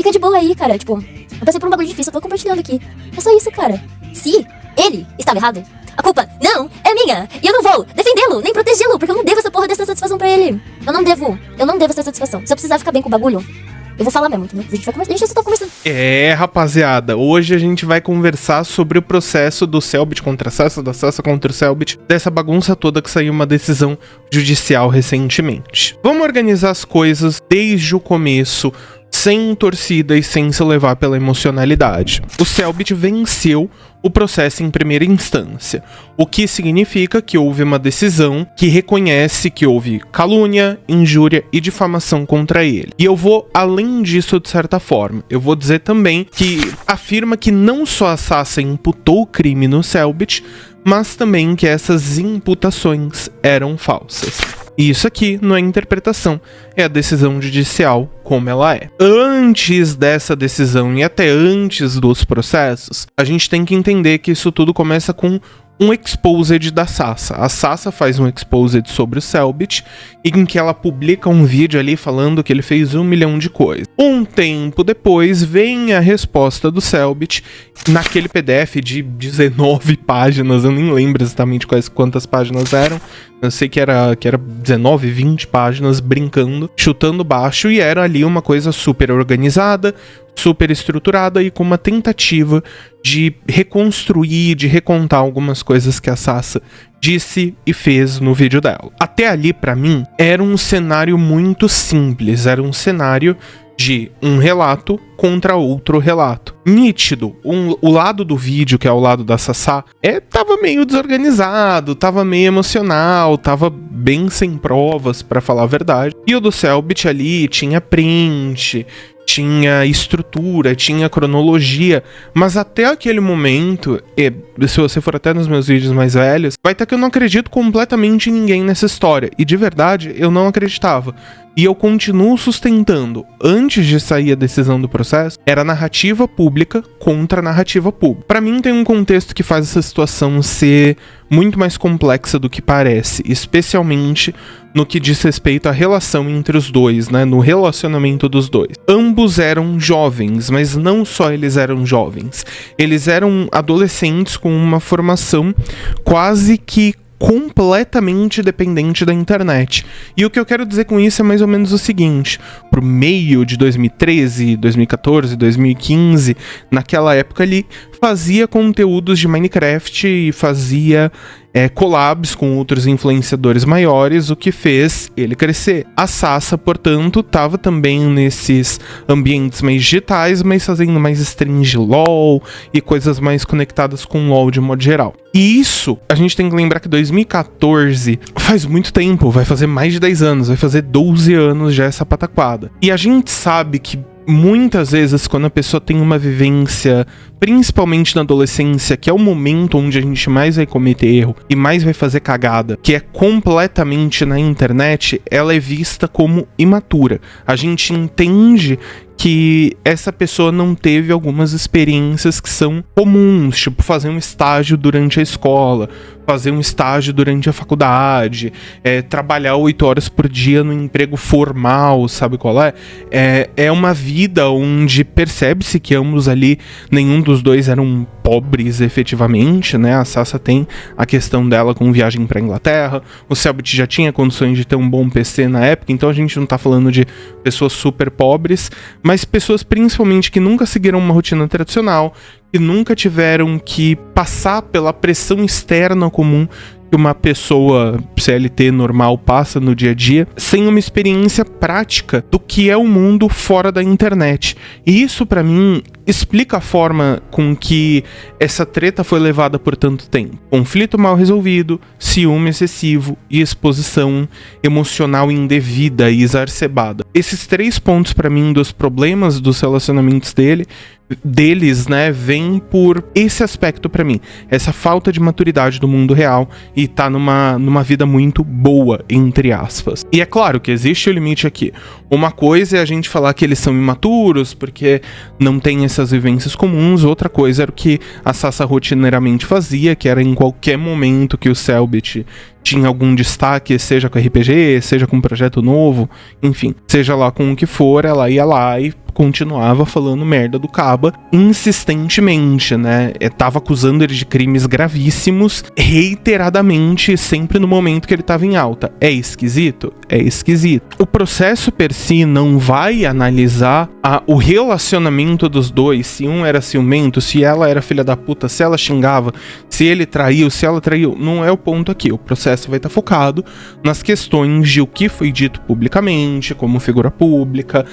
Fica de boa aí, cara. Tipo, eu passei por um bagulho difícil, eu tô compartilhando aqui. É só isso, cara. Se ele estava errado, a culpa não é minha. E eu não vou defendê-lo, nem protegê-lo, porque eu não devo essa porra dessa satisfação pra ele. Eu não devo essa satisfação. Se eu precisar ficar bem com o bagulho, eu vou falar mesmo, entendeu? A gente vai conversar, eu só tô conversando. Rapaziada, hoje a gente vai conversar sobre o processo do Cellbit contra a Sassa, da Sassa contra o Cellbit, dessa bagunça toda que saiu uma decisão judicial recentemente. Vamos organizar as coisas desde o começo, sem torcida e sem se levar pela emocionalidade. O Cellbit venceu o processo em primeira instância, o que significa que houve uma decisão que reconhece que houve calúnia, injúria e difamação contra ele. E eu vou além disso de certa forma. Eu vou dizer também que afirma que não só a Sassa imputou o crime no Cellbit, mas também que essas imputações eram falsas. E isso aqui não é interpretação, é a decisão judicial como ela é. Antes dessa decisão e até antes dos processos, a gente tem que entender que isso tudo começa com um exposed da Sassa. A Sassa faz um exposed sobre o Cellbit, em que ela publica um vídeo ali falando que ele fez 1 milhão de coisas. Um tempo depois, vem a resposta do Cellbit naquele PDF de 19 páginas, eu nem lembro exatamente quantas páginas eram. Eu sei que era 19, 20 páginas brincando, chutando baixo, e era ali uma coisa super organizada, super estruturada e com uma tentativa de reconstruir, de recontar algumas coisas que a Sassa disse e fez no vídeo dela. Até ali, pra mim, era um cenário muito simples, era um cenário de um relato contra outro relato. Nítido, o lado do vídeo, que é o lado da Sassá, tava meio desorganizado, tava meio emocional, tava bem sem provas, pra falar a verdade. E o do Cellbit ali tinha print, tinha estrutura, tinha cronologia, mas até aquele momento, se você for até nos meus vídeos mais velhos, vai estar que eu não acredito completamente em ninguém nessa história, e de verdade eu não acreditava. E eu continuo sustentando, antes de sair a decisão do processo, era narrativa pública contra narrativa pública. Pra mim tem um contexto que faz essa situação ser muito mais complexa do que parece, especialmente no que diz respeito à relação entre os dois, né, no relacionamento dos dois. Ambos eram jovens, mas não só eles eram jovens, eles eram adolescentes com uma formação quase que completamente dependente da internet. E o que eu quero dizer com isso é mais ou menos o seguinte: pro meio de 2013, 2014, 2015, naquela época ali, fazia conteúdos de Minecraft e fazia collabs com outros influenciadores maiores, o que fez ele crescer. A Sassa, portanto, estava também nesses ambientes mais digitais, mas fazendo mais streams de LoL e coisas mais conectadas com LoL de modo geral. E isso, a gente tem que lembrar que 2014 faz muito tempo, vai fazer mais de 10 anos, vai fazer 12 anos já essa pataquada. E a gente sabe que muitas vezes, quando a pessoa tem uma vivência, principalmente na adolescência, que é o momento onde a gente mais vai cometer erro e mais vai fazer cagada, que é completamente na internet, ela é vista como imatura. A gente entende que essa pessoa não teve algumas experiências que são comuns, tipo fazer um estágio durante a escola, fazer um estágio durante a faculdade, trabalhar 8 horas por dia no emprego formal, sabe qual é? É uma vida onde percebe-se que ambos ali, nenhum dos dois eram pobres efetivamente, né? A Sassa tem a questão dela com viagem pra Inglaterra, o Cellbit já tinha condições de ter um bom PC na época, então a gente não tá falando de pessoas super pobres, mas pessoas principalmente que nunca seguiram uma rotina tradicional, que nunca tiveram que passar pela pressão externa comum que uma pessoa CLT normal passa no dia a dia, sem uma experiência prática do que é o mundo fora da internet. E isso, pra mim, explica a forma com que essa treta foi levada por tanto tempo. Conflito mal resolvido, ciúme excessivo e exposição emocional indevida e exacerbada. Esses 3 pontos, pra mim, dos problemas dos relacionamentos deles, né, vem por esse aspecto pra mim, essa falta de maturidade do mundo real e tá numa vida muito boa, entre aspas. E é claro que existe o limite aqui. Uma coisa é a gente falar que eles são imaturos porque não tem essas vivências comuns, outra coisa era o que a Sassa rotineiramente fazia, que era em qualquer momento que o Cellbit tinha algum destaque, seja com RPG, seja com um projeto novo, enfim, seja lá com o que for, ela ia lá e continuava falando merda do Caba insistentemente, né? Tava acusando ele de crimes gravíssimos, reiteradamente, sempre no momento que ele tava em alta. É esquisito? É esquisito. O processo per si não vai analisar o relacionamento dos dois, se um era ciumento, se ela era filha da puta, se ela xingava, se ele traiu, se ela traiu. Não é o ponto aqui. O processo vai estar focado nas questões de o que foi dito publicamente, como figura pública,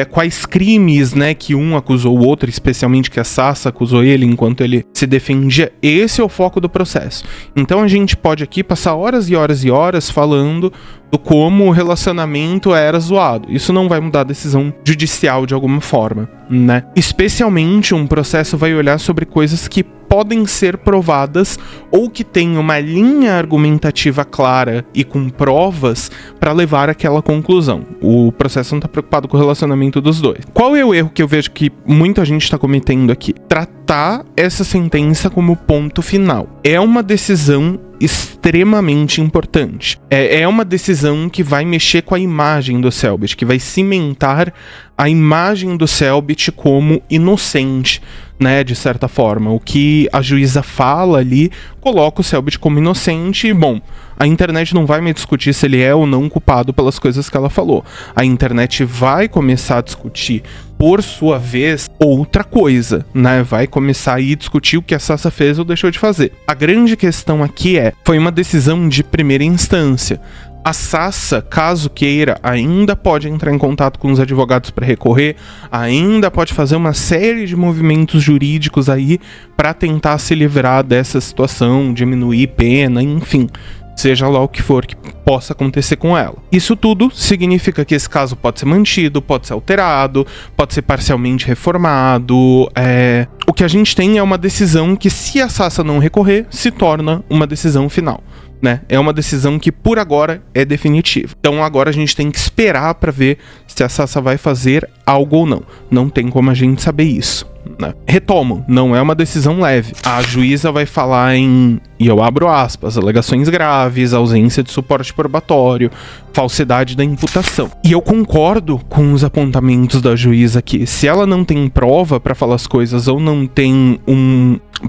quais crimes, né, que um acusou o outro, especialmente que a Sasha acusou ele enquanto ele se defendia. Esse é o foco do processo. Então a gente pode aqui passar horas e horas e horas falando do como o relacionamento era zoado. Isso não vai mudar a decisão judicial de alguma forma, né? Especialmente um processo vai olhar sobre coisas que podem ser provadas ou que têm uma linha argumentativa clara e com provas para levar àquela conclusão. O processo não está preocupado com o relacionamento dos dois. Qual é o erro que eu vejo que muita gente está cometendo aqui? Tratar essa sentença como ponto final. É uma decisão extremamente importante. É uma decisão que vai mexer com a imagem do Selbit, que vai cimentar a imagem do Selbit como inocente, né, de certa forma. O que a juíza fala ali coloca o Selbit como inocente e, bom, a internet não vai me discutir se ele é ou não culpado pelas coisas que ela falou. A internet vai começar a discutir, por sua vez, outra coisa, né? Vai começar a discutir o que a Sasha fez ou deixou de fazer. A grande questão aqui foi uma decisão de primeira instância. A Sasha, caso queira, ainda pode entrar em contato com os advogados para recorrer, ainda pode fazer uma série de movimentos jurídicos aí para tentar se livrar dessa situação, diminuir pena, enfim, seja lá o que for que possa acontecer com ela. Isso tudo significa que esse caso pode ser mantido, pode ser alterado, pode ser parcialmente reformado. O que a gente tem é uma decisão que, se a Sasha não recorrer, se torna uma decisão final, né? É uma decisão que por agora é definitiva. Então agora a gente tem que esperar para ver se a Sasha vai fazer algo ou não. Não tem como a gente saber isso, né? Retomo, não é uma decisão leve. A juíza vai falar em, e eu abro aspas, alegações graves, ausência de suporte probatório, falsidade da imputação. E eu concordo com os apontamentos da juíza aqui. Se ela não tem prova para falar as coisas ou não tem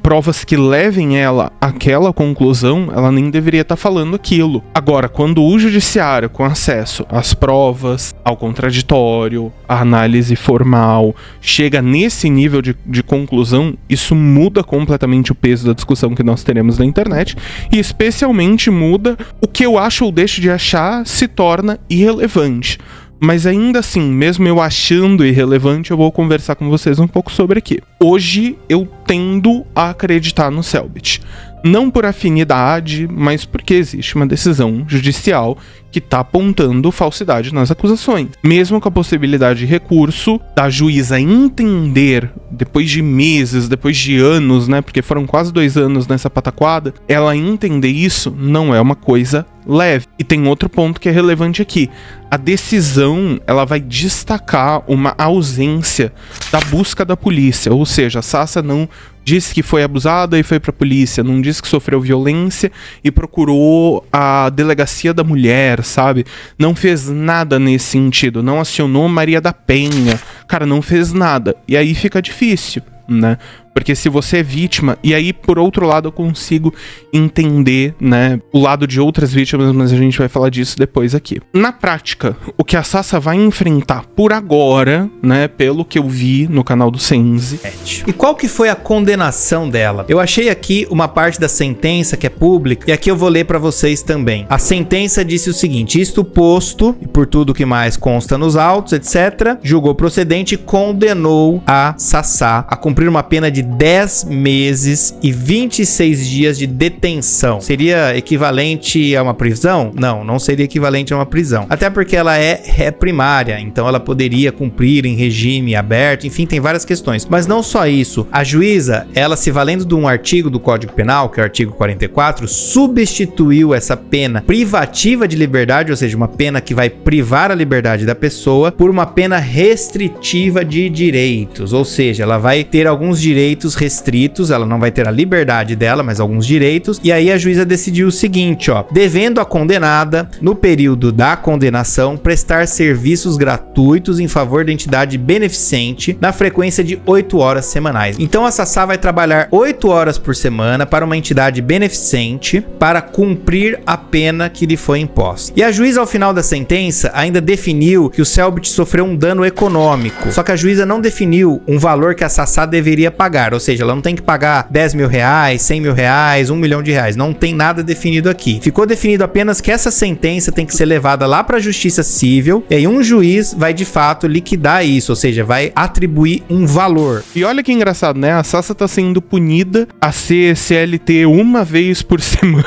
provas que levem ela àquela conclusão, ela nem deveria estar falando aquilo. Agora, quando o judiciário, com acesso às provas, ao contraditório, à análise formal, chega nesse nível de conclusão, isso muda completamente o peso da discussão que nós teremos na internet e especialmente muda o que eu acho ou deixo de achar se torna irrelevante. Mas ainda assim, mesmo eu achando irrelevante, eu vou conversar com vocês um pouco sobre aqui. Hoje eu tendo a acreditar no Selbit. Não por afinidade, mas porque existe uma decisão judicial que está apontando falsidade nas acusações. Mesmo com a possibilidade de recurso, da juíza entender, depois de meses, depois de anos, né, porque foram quase 2 anos nessa pataquada, ela entender isso não é uma coisa leve. E tem outro ponto que é relevante aqui. A decisão, ela vai destacar uma ausência da busca da polícia, ou seja, a Sasha não disse que foi abusada e foi pra polícia, não disse que sofreu violência e procurou a delegacia da mulher, sabe? Não fez nada nesse sentido, não acionou Maria da Penha, cara, não fez nada. E aí fica difícil, né? Porque se você é vítima, e aí por outro lado eu consigo entender, né, o lado de outras vítimas, mas a gente vai falar disso depois aqui. Na prática, o que a Sasha vai enfrentar por agora, né, pelo que eu vi no canal do Senzi. E qual que foi a condenação dela? Eu achei aqui uma parte da sentença que é pública, e aqui eu vou ler pra vocês também. A sentença disse o seguinte: isto posto, e por tudo que mais consta nos autos, etc., julgou procedente e condenou a Sasha a cumprir uma pena de 10 meses e 26 dias de detenção. Seria equivalente a uma prisão? Não, não seria equivalente a uma prisão. Até porque ela é primária, então ela poderia cumprir em regime aberto, enfim, tem várias questões. Mas não só isso, a juíza, ela se valendo de um artigo do Código Penal, que é o artigo 44, substituiu essa pena privativa de liberdade, ou seja, uma pena que vai privar a liberdade da pessoa, por uma pena restritiva de direitos, ou seja, ela vai ter alguns direitos direitos restritos, ela não vai ter a liberdade dela, mas alguns direitos. E aí a juíza decidiu o seguinte, ó: devendo a condenada, no período da condenação, prestar serviços gratuitos em favor da entidade beneficente na frequência de 8 horas semanais. Então a Sassá vai trabalhar 8 horas por semana para uma entidade beneficente para cumprir a pena que lhe foi imposta. E a juíza, ao final da sentença, ainda definiu que o Selbit sofreu um dano econômico. Só que a juíza não definiu um valor que a Sassá deveria pagar, ou seja, ela não tem que pagar 10 mil reais, 100 mil reais, 1 milhão de reais. Não tem nada definido aqui. Ficou definido apenas que essa sentença tem que ser levada lá para a Justiça Civil, e aí um juiz vai de fato liquidar isso, ou seja, vai atribuir um valor. E olha que engraçado, né? A Sassa tá sendo punida a ser CLT uma vez por semana.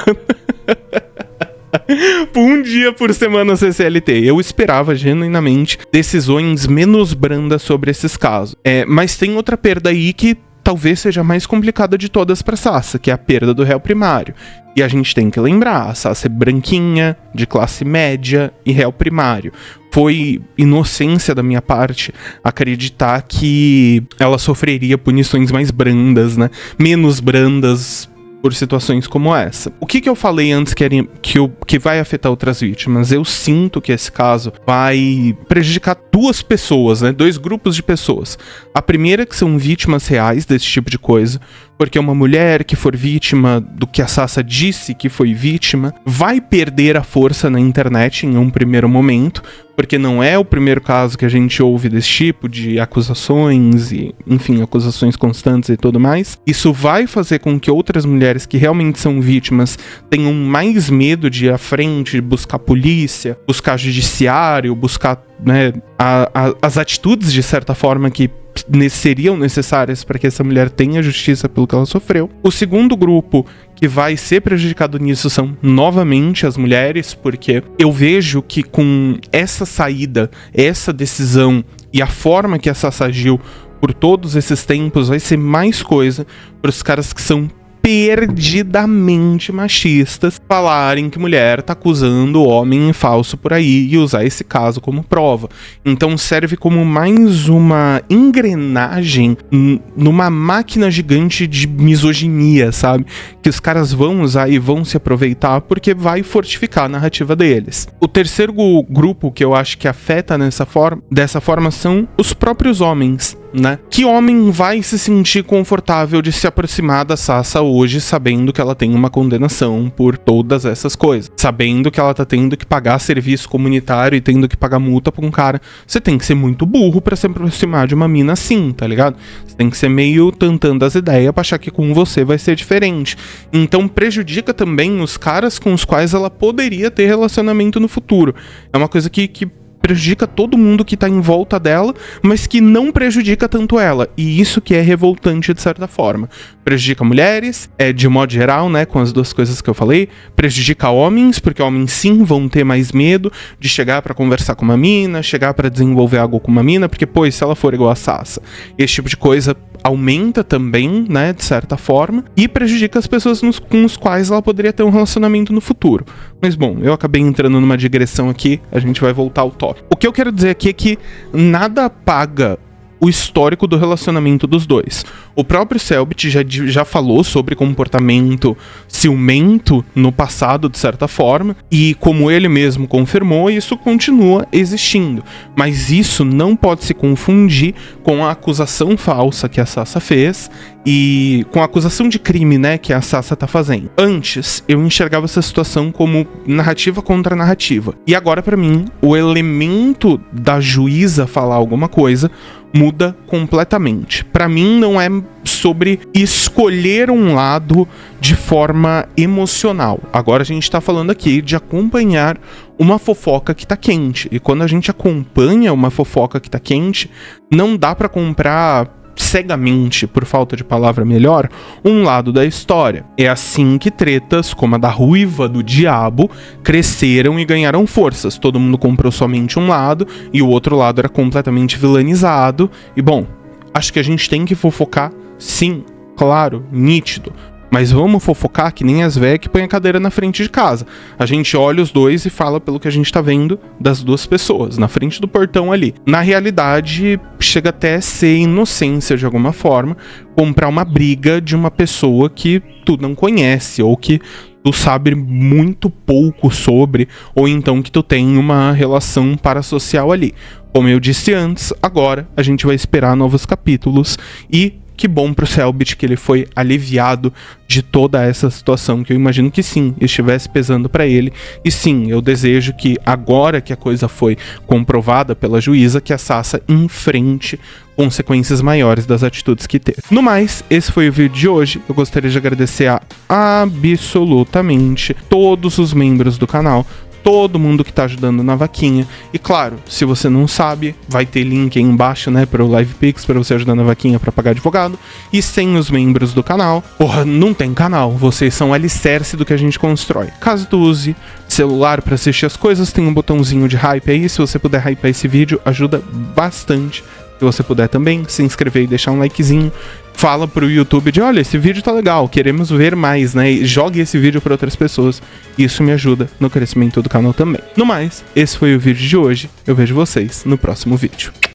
Por um dia por semana ser CLT. Eu esperava genuinamente decisões menos brandas sobre esses casos. Mas tem outra perda aí que talvez seja a mais complicada de todas para Sassa, que é a perda do réu primário. E a gente tem que lembrar, a Sassa é branquinha, de classe média e réu primário. Foi inocência da minha parte acreditar que ela sofreria punições mais brandas, né? Menos brandas por situações como essa. O que eu falei antes que vai afetar outras vítimas? Eu sinto que esse caso vai prejudicar duas pessoas, né? Dois grupos de pessoas. A primeira, que são vítimas reais desse tipo de coisa, porque uma mulher que for vítima do que a Sassa disse que foi vítima vai perder a força na internet em um primeiro momento, porque não é o primeiro caso que a gente ouve desse tipo de acusações e, enfim, acusações constantes e tudo mais. Isso vai fazer com que outras mulheres que realmente são vítimas tenham mais medo de ir à frente, buscar polícia, buscar judiciário, buscar, né, as atitudes, de certa forma, que seriam necessárias para que essa mulher tenha justiça pelo que ela sofreu. O segundo grupo que vai ser prejudicado nisso são novamente as mulheres, porque eu vejo que com essa saída, essa decisão e a forma que a Sassa agiu por todos esses tempos, vai ser mais coisa para os caras que são perdidamente machistas falarem que mulher tá acusando homem falso por aí e usar esse caso como prova. Então serve como mais uma engrenagem numa máquina gigante de misoginia, sabe? Que os caras vão usar e vão se aproveitar porque vai fortificar a narrativa deles. O terceiro grupo que eu acho que afeta dessa forma são os próprios homens, né? Que homem vai se sentir confortável de se aproximar da Sassa hoje, sabendo que ela tem uma condenação por todas essas coisas, sabendo que ela tá tendo que pagar serviço comunitário e tendo que pagar multa pra um cara? Você tem que ser muito burro pra se aproximar de uma mina assim, tá ligado? Você tem que ser meio tantando as ideias pra achar que com você vai ser diferente. Então prejudica também os caras com os quais ela poderia ter relacionamento no futuro. É uma coisa que prejudica todo mundo que tá em volta dela, mas que não prejudica tanto ela. E isso que é revoltante de certa forma. Prejudica mulheres, de modo geral, né, com as duas coisas que eu falei. Prejudica homens, porque homens sim vão ter mais medo de chegar pra conversar com uma mina, chegar pra desenvolver algo com uma mina, porque, pô, se ela for igual a Sassa, esse tipo de coisa aumenta também, né, de certa forma, e prejudica as pessoas com os quais ela poderia ter um relacionamento no futuro. Mas bom, eu acabei entrando numa digressão aqui, a gente vai voltar ao tópico. O que eu quero dizer aqui é que nada apaga o histórico do relacionamento dos dois. O próprio Selbit já falou sobre comportamento ciumento no passado, de certa forma, e como ele mesmo confirmou, isso continua existindo. Mas isso não pode se confundir com a acusação falsa que a Sassa fez e com a acusação de crime, né, que a Sassa tá fazendo. Antes, eu enxergava essa situação como narrativa contra narrativa. E agora, pra mim, o elemento da juíza falar alguma coisa muda completamente. Pra mim, não é sobre escolher um lado de forma emocional. Agora a gente tá falando aqui de acompanhar uma fofoca que tá quente. E quando a gente acompanha uma fofoca que tá quente, não dá pra comprar cegamente, por falta de palavra melhor, um lado da história. É assim que tretas como a da Ruiva do Diabo cresceram e ganharam forças. Todo mundo comprou somente um lado e o outro lado era completamente vilanizado. E bom, acho que a gente tem que fofocar, sim, claro, nítido, Mas vamos fofocar que nem as véias que põem a cadeira na frente de casa. A gente olha os dois e fala pelo que a gente tá vendo das duas pessoas, na frente do portão ali. Na realidade, chega até a ser inocência de alguma forma, comprar uma briga de uma pessoa que tu não conhece, ou que tu sabe muito pouco sobre, ou então que tu tem uma relação parasocial ali. Como eu disse antes, agora a gente vai esperar novos capítulos e que bom pro Cellbit que ele foi aliviado de toda essa situação, que eu imagino que sim, estivesse pesando pra ele. E sim, eu desejo que agora que a coisa foi comprovada pela juíza, que a Sasha enfrente consequências maiores das atitudes que teve. No mais, esse foi o vídeo de hoje. Eu gostaria de agradecer a absolutamente todos os membros do canal, todo mundo que tá ajudando na vaquinha. E claro, se você não sabe, vai ter link aí embaixo, né, pro LivePix, pra você ajudar na vaquinha pra pagar advogado. E sem os membros do canal, porra, não tem canal. Vocês são o alicerce do que a gente constrói. Caso tu use celular pra assistir as coisas, tem um botãozinho de hype aí. Se você puder hypear esse vídeo, ajuda bastante. Se você puder também, se inscrever e deixar um likezinho. Fala pro YouTube de, olha, esse vídeo tá legal, queremos ver mais, né? E jogue esse vídeo para outras pessoas. Isso me ajuda no crescimento do canal também. No mais, esse foi o vídeo de hoje. Eu vejo vocês no próximo vídeo.